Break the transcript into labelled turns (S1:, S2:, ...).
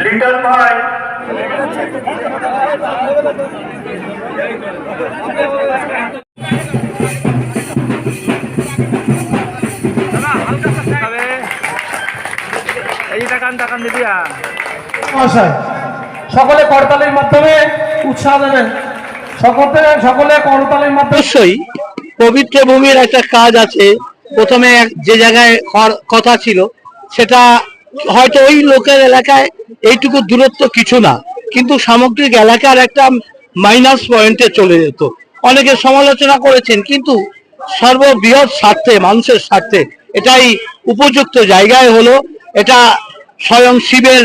S1: Little ভাই
S2: সকলে করতালির মাধ্যমে উৎসাহ দেবেন। সকলে করতালির মাধ্যমে।
S3: অবশ্যই পবিত্র ভূমির একটা কাজ আছে। প্রথমে যে জায়গায় কথা ছিল সেটা হয়তো ওই লোকের এলাকায় এইটুকু দূরত্ব কিছু না, কিন্তু সামগ্রিক এলাকার একটা মাইনাস পয়েন্টে চলে যেত। অনেকে সমালোচনা করেছেন, কিন্তু সর্ববৃহৎ স্বার্থে, মানুষের স্বার্থে এটাই উপযুক্ত জায়গায় হলো। এটা স্বয়ং শিবের